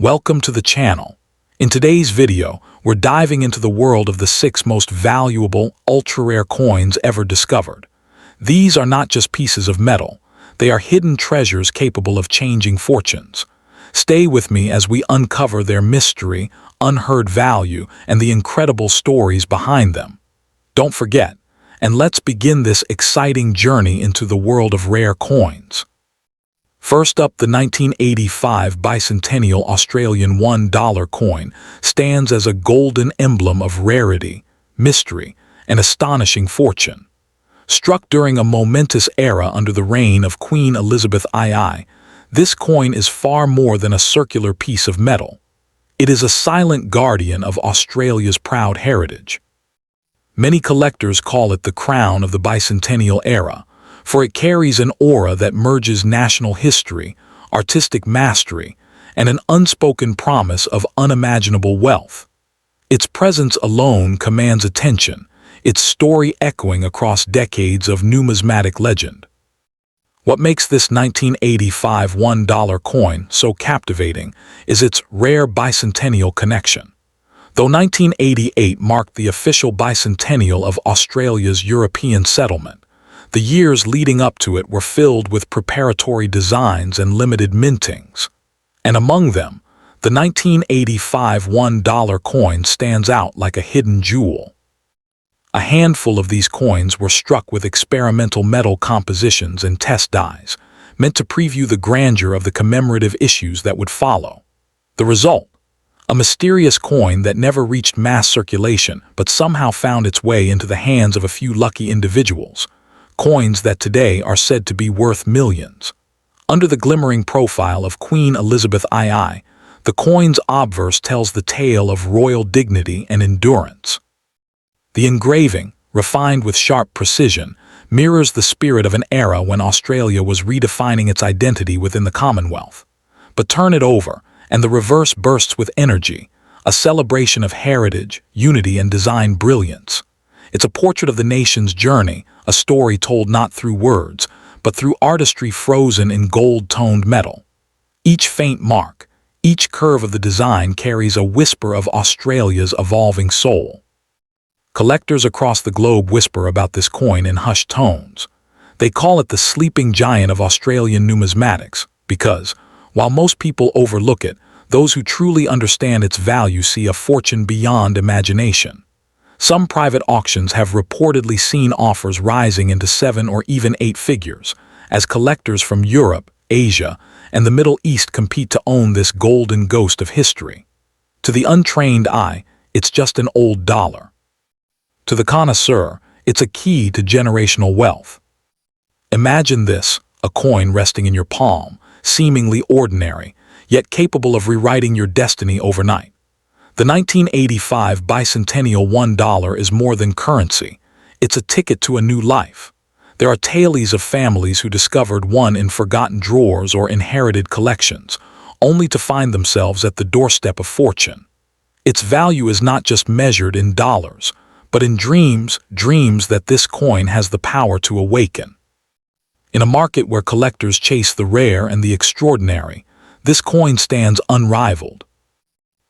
Welcome to the channel. In today's video, we're diving into the world of the 6 most valuable, ultra-rare coins ever discovered. These are not just pieces of metal, they are hidden treasures capable of changing fortunes. Stay with me as we uncover their mystery, unheard value, and the incredible stories behind them. Don't forget, and let's begin this exciting journey into the world of rare coins. First up, the 1985 bicentennial Australian $1 coin stands as a golden emblem of rarity, mystery, and astonishing fortune. Struck during a momentous era under the reign of Queen Elizabeth II, this coin is far more than a circular piece of metal. It is a silent guardian of Australia's proud heritage. Many collectors call it the crown of the bicentennial era, for it carries an aura that merges national history, artistic mastery, and an unspoken promise of unimaginable wealth. Its presence alone commands attention, its story echoing across decades of numismatic legend. What makes this 1985 $1 coin so captivating is its rare bicentennial connection. Though 1988 marked the official bicentennial of Australia's European settlement, the years leading up to it were filled with preparatory designs and limited mintings. And among them, the 1985 $1 coin stands out like a hidden jewel. A handful of these coins were struck with experimental metal compositions and test dies, meant to preview the grandeur of the commemorative issues that would follow. The result? A mysterious coin that never reached mass circulation but somehow found its way into the hands of a few lucky individuals. Coins that today are said to be worth millions. Under the glimmering profile of Queen Elizabeth II, the coin's obverse tells the tale of royal dignity and endurance. The engraving, refined with sharp precision, mirrors the spirit of an era when Australia was redefining its identity within the Commonwealth. But turn it over, and the reverse bursts with energy, a celebration of heritage, unity, and design brilliance. It's a portrait of the nation's journey, a story told not through words, but through artistry frozen in gold-toned metal. Each faint mark, each curve of the design carries a whisper of Australia's evolving soul. Collectors across the globe whisper about this coin in hushed tones. They call it the sleeping giant of Australian numismatics because, while most people overlook it, those who truly understand its value see a fortune beyond imagination. Some private auctions have reportedly seen offers rising into 7 or even 8 figures, as collectors from Europe, Asia, and the Middle East compete to own this golden ghost of history. To the untrained eye, it's just an old dollar. To the connoisseur, it's a key to generational wealth. Imagine this, a coin resting in your palm, seemingly ordinary, yet capable of rewriting your destiny overnight. The 1985 bicentennial $1 is more than currency. It's a ticket to a new life. There are tales of families who discovered one in forgotten drawers or inherited collections, only to find themselves at the doorstep of fortune. Its value is not just measured in dollars, but in dreams that this coin has the power to awaken. In a market where collectors chase the rare and the extraordinary, this coin stands unrivaled.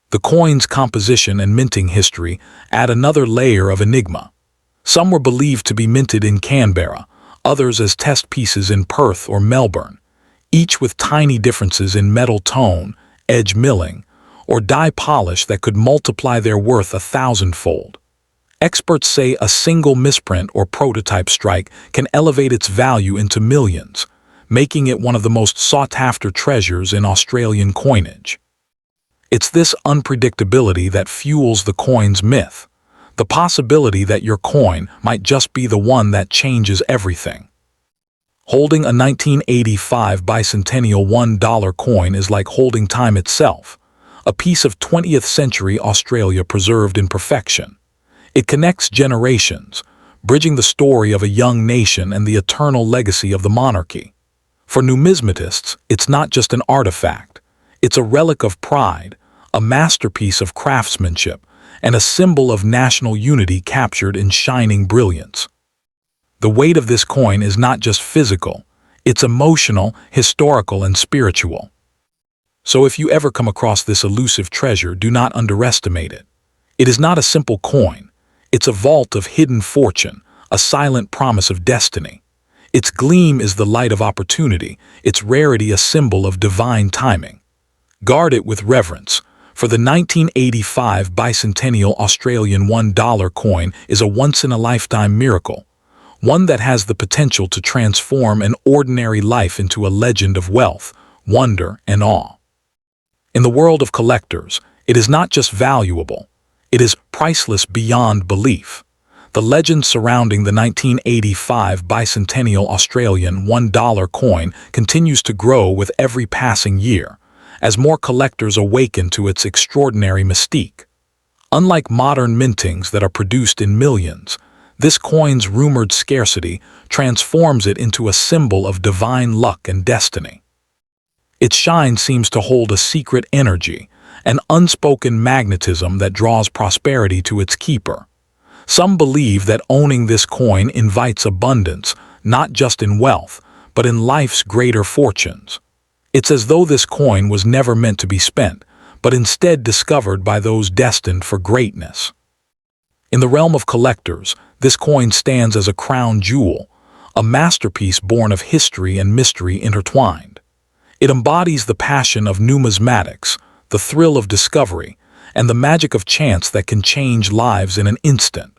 The coin's composition and minting history add another layer of enigma. Some were believed to be minted in Canberra, others as test pieces in Perth or Melbourne, each with tiny differences in metal tone, edge milling, or die polish that could multiply their worth 1,000-fold. Experts say a single misprint or prototype strike can elevate its value into millions, making it one of the most sought-after treasures in Australian coinage. It's this unpredictability that fuels the coin's myth, the possibility that your coin might just be the one that changes everything. Holding a 1985 bicentennial $1 coin is like holding time itself, a piece of 20th century Australia preserved in perfection. It connects generations, bridging the story of a young nation and the eternal legacy of the monarchy. For numismatists, it's not just an artifact, it's a relic of pride, a masterpiece of craftsmanship, and a symbol of national unity captured in shining brilliance. The weight of this coin is not just physical, it's emotional, historical, and spiritual. So if you ever come across this elusive treasure, do not underestimate it. It is not a simple coin. It's a vault of hidden fortune, a silent promise of destiny. Its gleam is the light of opportunity, its rarity a symbol of divine timing. Guard it with reverence, for the 1985 bicentennial Australian $1 coin is a once-in-a-lifetime miracle, one that has the potential to transform an ordinary life into a legend of wealth, wonder, and awe. In the world of collectors, it is not just valuable, it is priceless beyond belief. The legend surrounding the 1985 bicentennial Australian $1 coin continues to grow with every passing year, as more collectors awaken to its extraordinary mystique. Unlike modern mintings that are produced in millions, this coin's rumored scarcity transforms it into a symbol of divine luck and destiny. Its shine seems to hold a secret energy, an unspoken magnetism that draws prosperity to its keeper. Some believe that owning this coin invites abundance, not just in wealth, but in life's greater fortunes. It's as though this coin was never meant to be spent, but instead discovered by those destined for greatness. In the realm of collectors, this coin stands as a crown jewel, a masterpiece born of history and mystery intertwined. It embodies the passion of numismatics, the thrill of discovery, and the magic of chance that can change lives in an instant.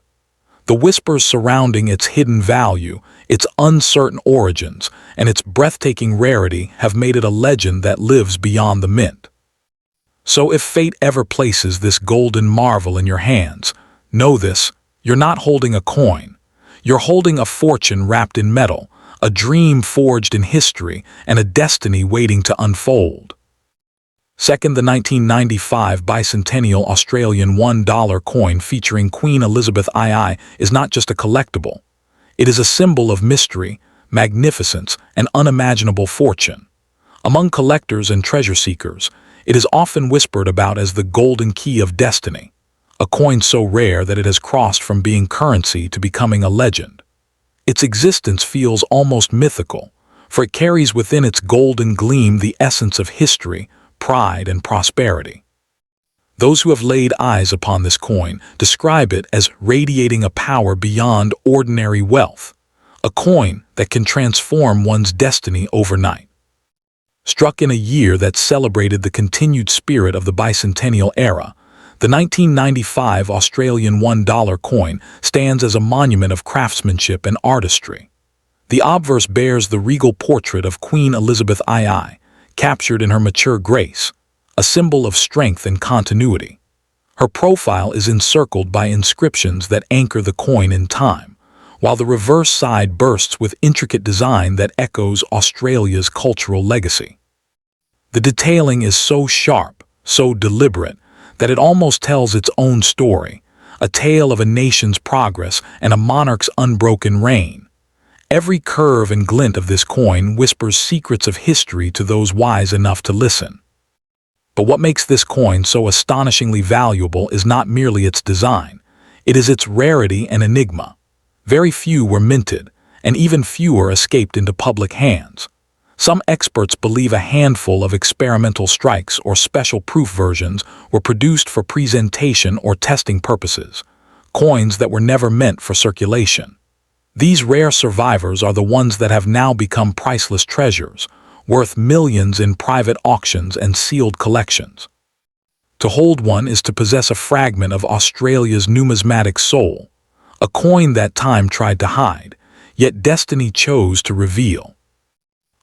The whispers surrounding its hidden value, its uncertain origins, and its breathtaking rarity have made it a legend that lives beyond the mint. So if fate ever places this golden marvel in your hands, know this: you're not holding a coin. You're holding a fortune wrapped in metal, a dream forged in history, and a destiny waiting to unfold. Second, the 1995 bicentennial Australian $1 coin featuring Queen Elizabeth II is not just a collectible. It is a symbol of mystery, magnificence, and unimaginable fortune. Among collectors and treasure seekers, it is often whispered about as the golden key of destiny, a coin so rare that it has crossed from being currency to becoming a legend. Its existence feels almost mythical, for it carries within its golden gleam the essence of history, pride, and prosperity. Those who have laid eyes upon this coin describe it as radiating a power beyond ordinary wealth, a coin that can transform one's destiny overnight. Struck in a year that celebrated the continued spirit of the bicentennial era, the 1995 Australian $1 coin stands as a monument of craftsmanship and artistry. The obverse bears the regal portrait of Queen Elizabeth II, captured in her mature grace, a symbol of strength and continuity. Her profile is encircled by inscriptions that anchor the coin in time, while the reverse side bursts with intricate design that echoes Australia's cultural legacy. The detailing is so sharp, so deliberate, that it almost tells its own story, a tale of a nation's progress and a monarch's unbroken reign. Every curve and glint of this coin whispers secrets of history to those wise enough to listen. But what makes this coin so astonishingly valuable is not merely its design. It is its rarity and enigma. Very few were minted, and even fewer escaped into public hands. Some experts believe a handful of experimental strikes or special proof versions were produced for presentation or testing purposes, coins that were never meant for circulation. These rare survivors are the ones that have now become priceless treasures, worth millions in private auctions and sealed collections. To hold one is to possess a fragment of Australia's numismatic soul, a coin that time tried to hide, yet destiny chose to reveal.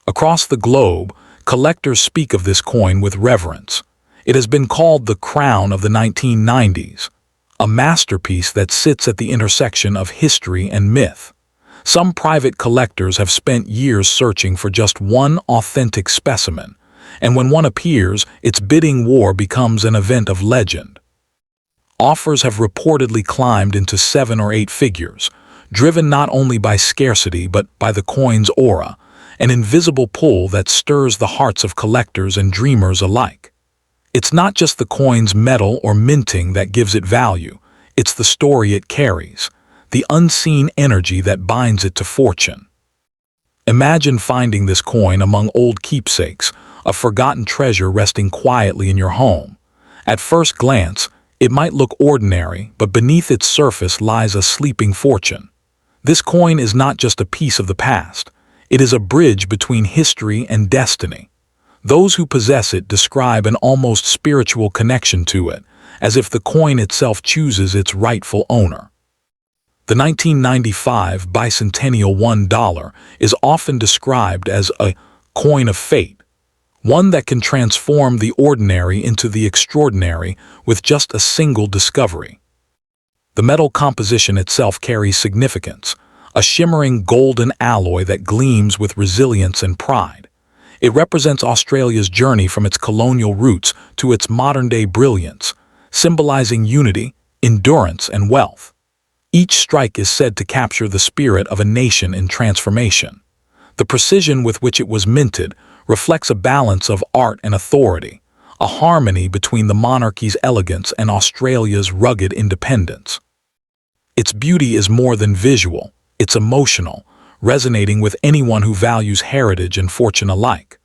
Across the globe, collectors speak of this coin with reverence. It has been called the crown of the 1990s, a masterpiece that sits at the intersection of history and myth. Some private collectors have spent years searching for just one authentic specimen, and when one appears, its bidding war becomes an event of legend. Offers have reportedly climbed into 7 or 8 figures, driven not only by scarcity but by the coin's aura, an invisible pull that stirs the hearts of collectors and dreamers alike. It's not just the coin's metal or minting that gives it value, it's the story it carries, the unseen energy that binds it to fortune. Imagine finding this coin among old keepsakes, a forgotten treasure resting quietly in your home. At first glance, it might look ordinary, but beneath its surface lies a sleeping fortune. This coin is not just a piece of the past. It is a bridge between history and destiny. Those who possess it describe an almost spiritual connection to it, as if the coin itself chooses its rightful owner. The 1995 bicentennial $1 is often described as a coin of fate, one that can transform the ordinary into the extraordinary with just a single discovery. The metal composition itself carries significance, a shimmering golden alloy that gleams with resilience and pride. It represents Australia's journey from its colonial roots to its modern-day brilliance, symbolizing unity, endurance, and wealth. Each strike is said to capture the spirit of a nation in transformation. The precision with which it was minted reflects a balance of art and authority, a harmony between the monarchy's elegance and Australia's rugged independence. Its beauty is more than visual, it's emotional, resonating with anyone who values heritage and fortune alike.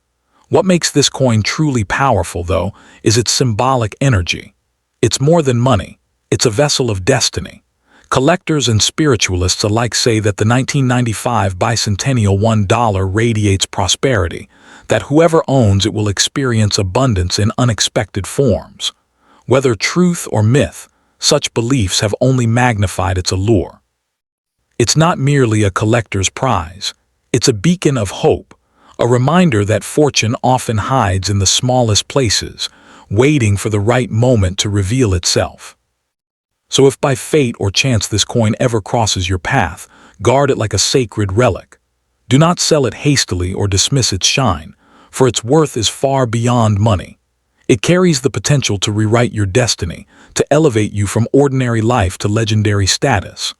What makes this coin truly powerful, though, is its symbolic energy. It's more than money, it's a vessel of destiny. Collectors and spiritualists alike say that the 1995 bicentennial $1 radiates prosperity, that whoever owns it will experience abundance in unexpected forms. Whether truth or myth, such beliefs have only magnified its allure. It's not merely a collector's prize, it's a beacon of hope, a reminder that fortune often hides in the smallest places, waiting for the right moment to reveal itself. So if by fate or chance this coin ever crosses your path, guard it like a sacred relic. Do not sell it hastily or dismiss its shine, for its worth is far beyond money. It carries the potential to rewrite your destiny, to elevate you from ordinary life to legendary status.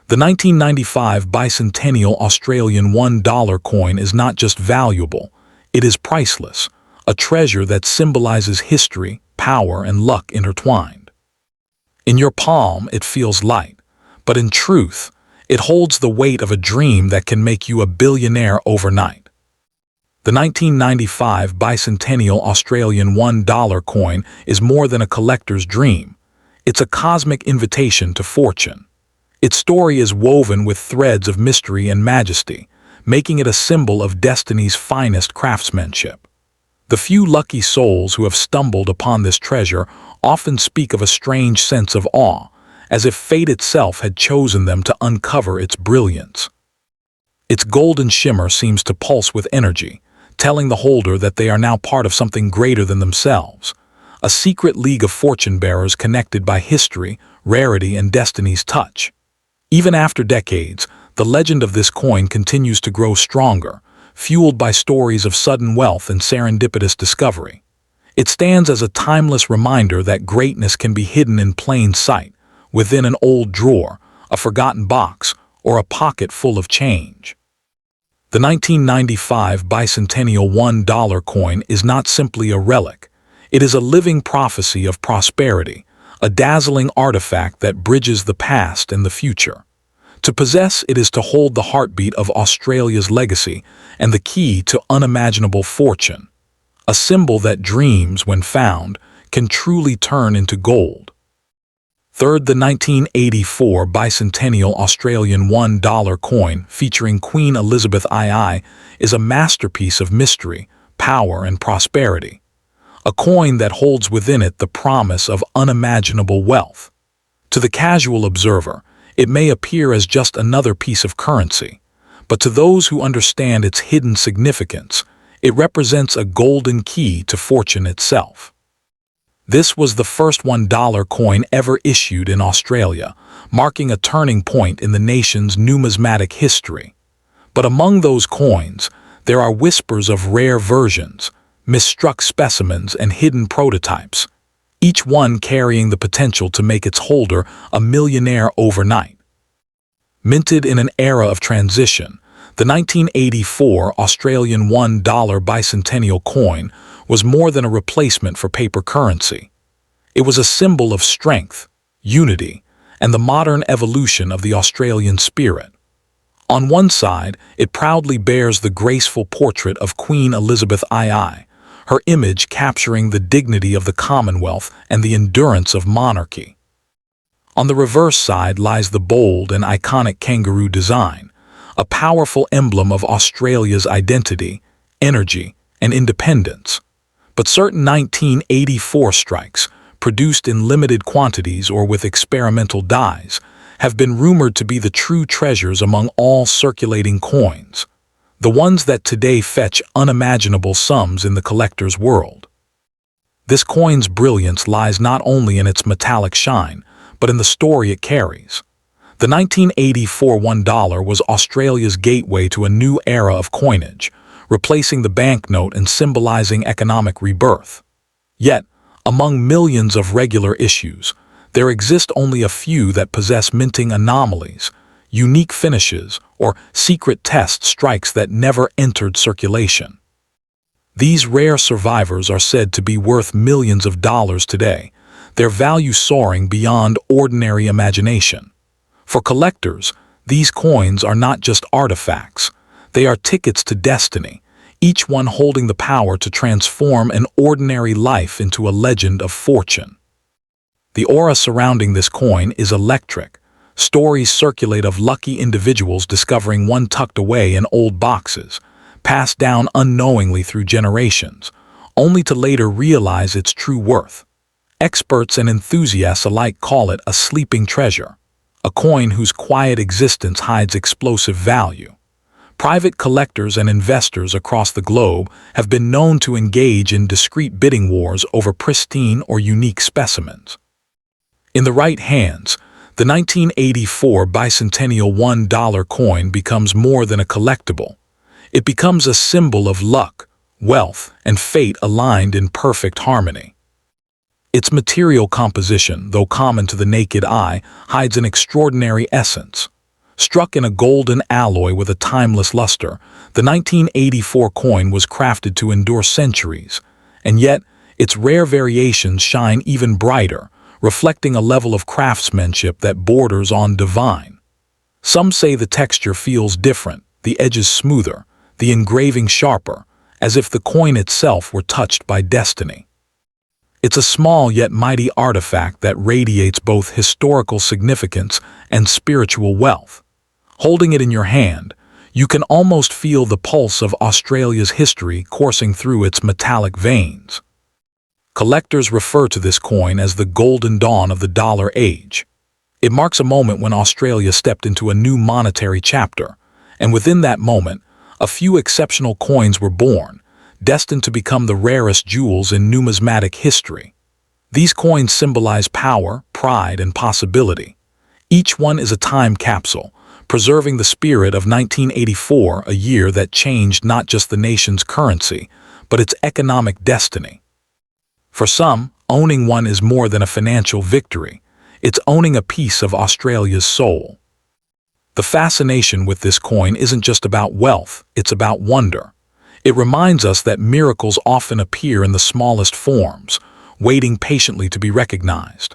The 1995 bicentennial Australian $1 coin is not just valuable, it is priceless, a treasure that symbolizes history, power, and luck intertwined. In your palm, it feels light, but in truth, it holds the weight of a dream that can make you a billionaire overnight. The 1995 bicentennial Australian $1 coin is more than a collector's dream. It's a cosmic invitation to fortune. Its story is woven with threads of mystery and majesty, making it a symbol of destiny's finest craftsmanship. The few lucky souls who have stumbled upon this treasure often speak of a strange sense of awe, as if fate itself had chosen them to uncover its brilliance. Its golden shimmer seems to pulse with energy, telling the holder that they are now part of something greater than themselves, a secret league of fortune-bearers connected by history, rarity, and destiny's touch. Even after decades, the legend of this coin continues to grow stronger, fueled by stories of sudden wealth and serendipitous discovery. It stands as a timeless reminder that greatness can be hidden in plain sight, within an old drawer, a forgotten box, or a pocket full of change. The 1995 bicentennial $1 coin is not simply a relic. It is a living prophecy of prosperity, a dazzling artifact that bridges the past and the future. To possess it is to hold the heartbeat of Australia's legacy and the key to unimaginable fortune, a symbol that dreams, when found, can truly turn into gold. Third, the 1984 bicentennial Australian $1 coin featuring Queen Elizabeth II is a masterpiece of mystery, power, and prosperity. A coin that holds within it the promise of unimaginable wealth. To the casual observer, it may appear as just another piece of currency, but to those who understand its hidden significance, it represents a golden key to fortune itself. This was the first $1 coin ever issued in Australia, marking a turning point in the nation's numismatic history. But among those coins, there are whispers of rare versions, misstruck specimens, and hidden prototypes, each one carrying the potential to make its holder a millionaire overnight. Minted in an era of transition, the 1984 Australian $1 bicentennial coin was more than a replacement for paper currency. It was a symbol of strength, unity, and the modern evolution of the Australian spirit. On one side, it proudly bears the graceful portrait of Queen Elizabeth II, her image capturing the dignity of the Commonwealth and the endurance of monarchy. On the reverse side lies the bold and iconic kangaroo design, a powerful emblem of Australia's identity, energy, and independence. But certain 1984 strikes, produced in limited quantities or with experimental dyes, have been rumored to be the true treasures among all circulating coins, the ones that today fetch unimaginable sums in the collector's world. This coin's brilliance lies not only in its metallic shine, but in the story it carries. The 1984 $1 was Australia's gateway to a new era of coinage, replacing the banknote and symbolizing economic rebirth. Yet, among millions of regular issues, there exist only a few that possess minting anomalies, unique finishes, or secret test strikes that never entered circulation. These rare survivors are said to be worth millions of dollars today, their value soaring beyond ordinary imagination. For collectors, these coins are not just artifacts, they are tickets to destiny, each one holding the power to transform an ordinary life into a legend of fortune. The aura surrounding this coin is electric. Stories circulate of lucky individuals discovering one tucked away in old boxes, passed down unknowingly through generations, only to later realize its true worth. Experts and enthusiasts alike call it a sleeping treasure, a coin whose quiet existence hides explosive value. Private collectors and investors across the globe have been known to engage in discreet bidding wars over pristine or unique specimens. In the right hands, the 1984 bicentennial $1 coin becomes more than a collectible. It becomes a symbol of luck, wealth, and fate aligned in perfect harmony. Its material composition, though common to the naked eye, hides an extraordinary essence. Struck in a golden alloy with a timeless luster, the 1984 coin was crafted to endure centuries, and yet its rare variations shine even brighter, reflecting a level of craftsmanship that borders on divine. Some say the texture feels different, the edges smoother, the engraving sharper, as if the coin itself were touched by destiny. It's a small yet mighty artifact that radiates both historical significance and spiritual wealth. Holding it in your hand, you can almost feel the pulse of Australia's history coursing through its metallic veins. Collectors refer to this coin as the golden dawn of the dollar age. It marks a moment when Australia stepped into a new monetary chapter, and within that moment, a few exceptional coins were born, destined to become the rarest jewels in numismatic history. These coins symbolize power, pride, and possibility. Each one is a time capsule, preserving the spirit of 1984, a year that changed not just the nation's currency, but its economic destiny. For some, owning one is more than a financial victory. It's owning a piece of Australia's soul. The fascination with this coin isn't just about wealth, it's about wonder. It reminds us that miracles often appear in the smallest forms, waiting patiently to be recognized.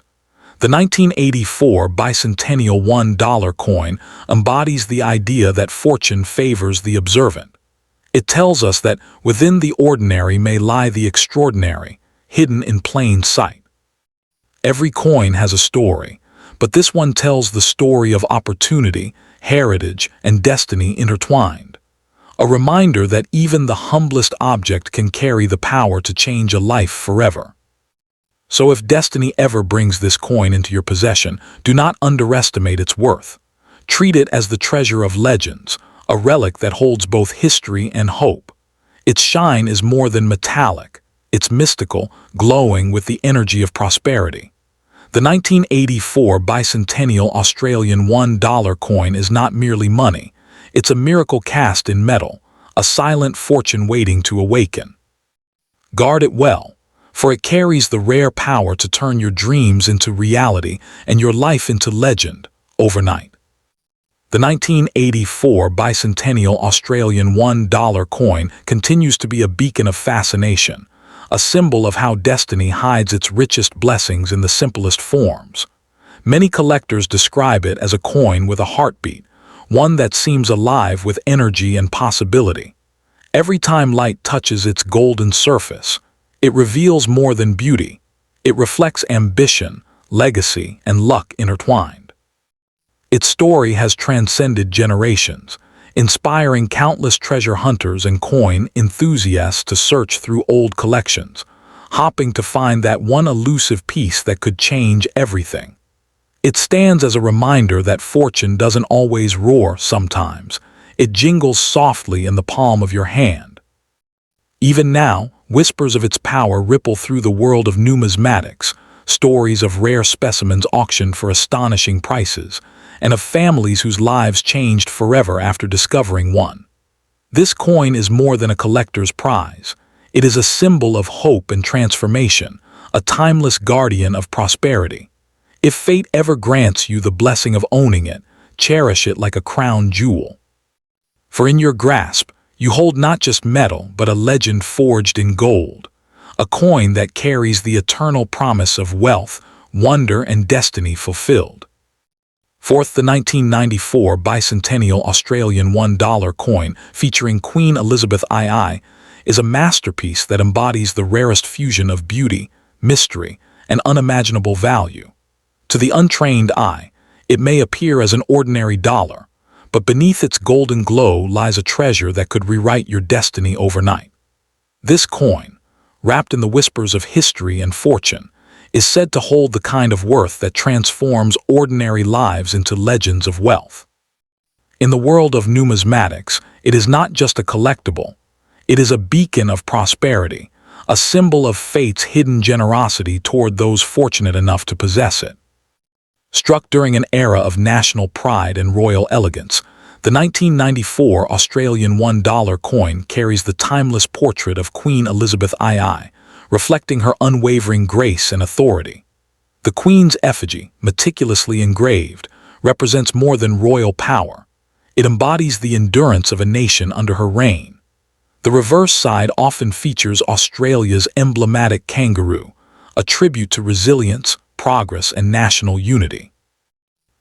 The 1984 bicentennial $1 coin embodies the idea that fortune favors the observant. It tells us that within the ordinary may lie the extraordinary, hidden in plain sight. Every coin has a story, but this one tells the story of opportunity, heritage, and destiny intertwined. A reminder that even the humblest object can carry the power to change a life forever. So if destiny ever brings this coin into your possession, do not underestimate its worth. Treat it as the treasure of legends, a relic that holds both history and hope. Its shine is more than metallic. It's mystical, glowing with the energy of prosperity. The 1984 bicentennial Australian $1 coin is not merely money. It's a miracle cast in metal, a silent fortune waiting to awaken. Guard it well, for it carries the rare power to turn your dreams into reality and your life into legend overnight. The 1984 bicentennial Australian $1 coin continues to be a beacon of fascination, a symbol of how destiny hides its richest blessings in the simplest forms. Many collectors describe it as a coin with a heartbeat, one that seems alive with energy and possibility. Every time light touches its golden surface, It reveals more than beauty. It reflects ambition, legacy, and luck intertwined. Its story has transcended generations, inspiring countless treasure hunters and coin enthusiasts to search through old collections, hoping to find that one elusive piece that could change everything. It stands as a reminder that fortune doesn't always roar sometimes. It jingles softly in the palm of your hand. Even now, whispers of its power ripple through the world of numismatics, stories of rare specimens auctioned for astonishing prices, and of families whose lives changed forever after discovering one. This coin is more than a collector's prize. It is a symbol of hope and transformation, a timeless guardian of prosperity. If fate ever grants you the blessing of owning it, cherish it like a crown jewel. For in your grasp, you hold not just metal, but a legend forged in gold, a coin that carries the eternal promise of wealth, wonder, and destiny fulfilled. Fourth, the 1994 bicentennial Australian $1 coin featuring Queen Elizabeth II is a masterpiece that embodies the rarest fusion of beauty, mystery, and unimaginable value. To the untrained eye, it may appear as an ordinary dollar, but beneath its golden glow lies a treasure that could rewrite your destiny overnight. This coin, wrapped in the whispers of history and fortune, is said to hold the kind of worth that transforms ordinary lives into legends of wealth. In the world of numismatics, it is not just a collectible. It is a beacon of prosperity, a symbol of fate's hidden generosity toward those fortunate enough to possess it. Struck during an era of national pride and royal elegance, the 1994 Australian $1 coin carries the timeless portrait of Queen Elizabeth II, reflecting her unwavering grace and authority. The Queen's effigy, meticulously engraved, represents more than royal power. It embodies the endurance of a nation under her reign. The reverse side often features Australia's emblematic kangaroo, a tribute to resilience, progress, and national unity.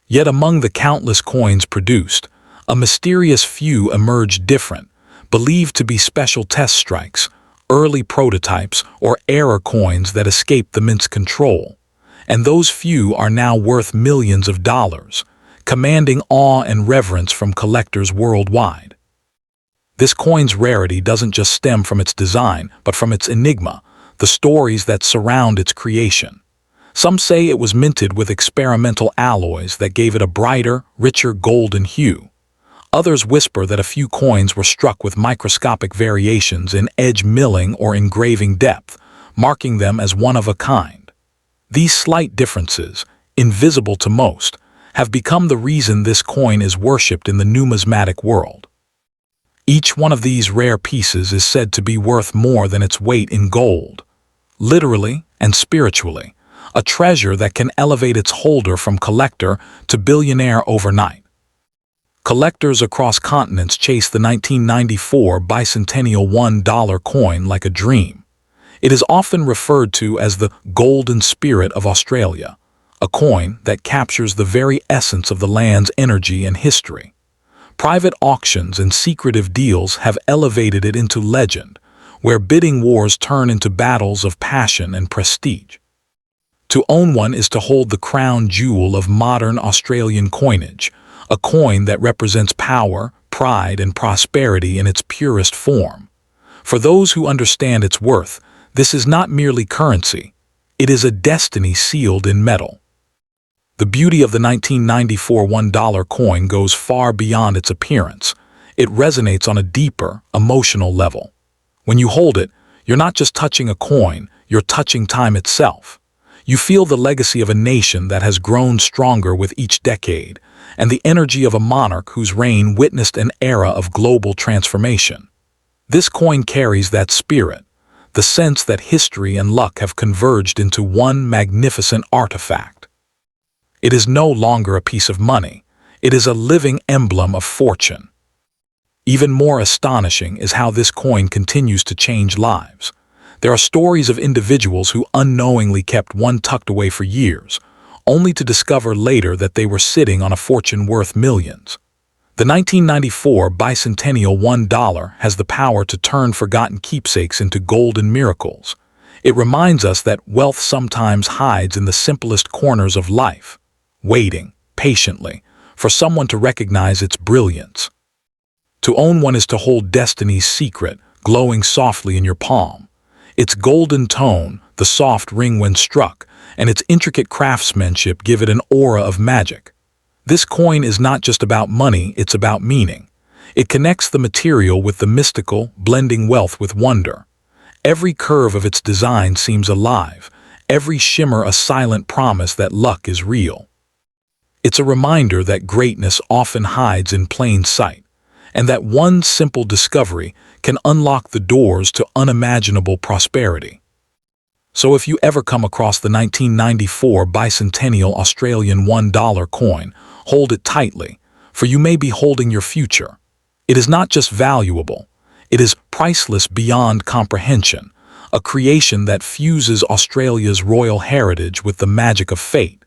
Yet among the countless coins produced, a mysterious few emerged different, believed to be special test strikes, early prototypes, or error coins that escaped the mint's control. And those few are now worth millions of dollars, commanding awe and reverence from collectors worldwide. This coin's rarity doesn't just stem from its design, but from its enigma, the stories that surround its creation. Some say it was minted with experimental alloys that gave it a brighter, richer golden hue. Others whisper that a few coins were struck with microscopic variations in edge milling or engraving depth, marking them as one of a kind. These slight differences, invisible to most, have become the reason this coin is worshipped in the numismatic world. Each one of these rare pieces is said to be worth more than its weight in gold. Literally and spiritually, a treasure that can elevate its holder from collector to billionaire overnight. Collectors across continents chase the 1994 bicentennial $1 coin like a dream. It is often referred to as the golden spirit of Australia, a coin that captures the very essence of the land's energy and history. Private auctions and secretive deals have elevated it into legend, where bidding wars turn into battles of passion and prestige. To own one is to hold the crown jewel of modern Australian coinage, a coin that represents power, pride, and prosperity in its purest form. For those who understand its worth, this is not merely currency. It is a destiny sealed in metal. The beauty of the 1994 $1 coin goes far beyond its appearance. It resonates on a deeper, emotional level. When you hold it, you're not just touching a coin, you're touching time itself. You feel the legacy of a nation that has grown stronger with each decade, and the energy of a monarch whose reign witnessed an era of global transformation. This coin carries that spirit, the sense that history and luck have converged into one magnificent artifact. It is no longer a piece of money. It is a living emblem of fortune. Even more astonishing is how this coin continues to change lives. There are stories of individuals who unknowingly kept one tucked away for years, only to discover later that they were sitting on a fortune worth millions. The 1994 bicentennial $1 has the power to turn forgotten keepsakes into golden miracles. It reminds us that wealth sometimes hides in the simplest corners of life, waiting, patiently, for someone to recognize its brilliance. To own one is to hold destiny's secret, glowing softly in your palm. Its golden tone, the soft ring when struck, and its intricate craftsmanship give it an aura of magic. This coin is not just about money, it's about meaning. It connects the material with the mystical, blending wealth with wonder. Every curve of its design seems alive, every shimmer a silent promise that luck is real. It's a reminder that greatness often hides in plain sight, and that one simple discovery can unlock the doors to unimaginable prosperity. So if you ever come across the 1994 bicentennial Australian $1 coin, hold it tightly, for you may be holding your future. It is not just valuable, it is priceless beyond comprehension, a creation that fuses Australia's royal heritage with the magic of fate.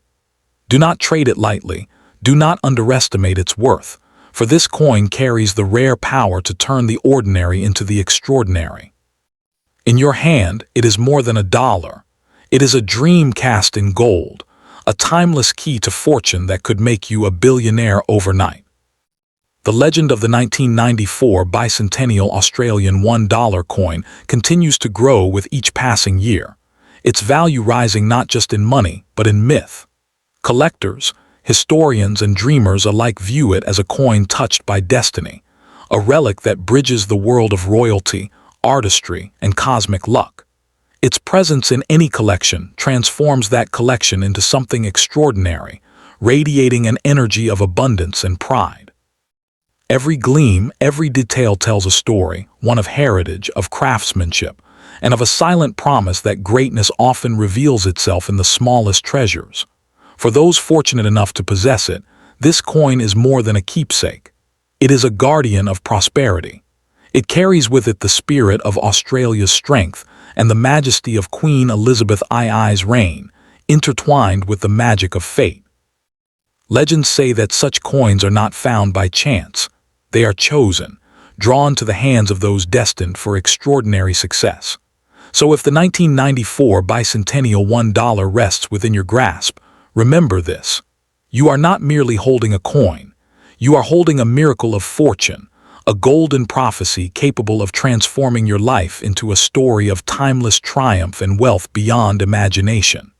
Do not trade it lightly, do not underestimate its worth, for this coin carries the rare power to turn the ordinary into the extraordinary. In your hand, it is more than a dollar. It is a dream cast in gold, a timeless key to fortune that could make you a billionaire overnight. The legend of the 1994 bicentennial Australian $1 coin continues to grow with each passing year, its value rising not just in money, but in myth. Collectors, historians, and dreamers alike view it as a coin touched by destiny, a relic that bridges the world of royalty, artistry, and cosmic luck. Its presence in any collection transforms that collection into something extraordinary, radiating an energy of abundance and pride. Every gleam, every detail tells a story, one of heritage, of craftsmanship, and of a silent promise that greatness often reveals itself in the smallest treasures. For those fortunate enough to possess it, this coin is more than a keepsake. It is a guardian of prosperity. It carries with it the spirit of Australia's strength and the majesty of Queen Elizabeth II's reign, intertwined with the magic of fate. Legends say that such coins are not found by chance. They are chosen, drawn to the hands of those destined for extraordinary success. So if the 1994 bicentennial $1 rests within your grasp, remember this: you are not merely holding a coin, you are holding a miracle of fortune, a golden prophecy capable of transforming your life into a story of timeless triumph and wealth beyond imagination.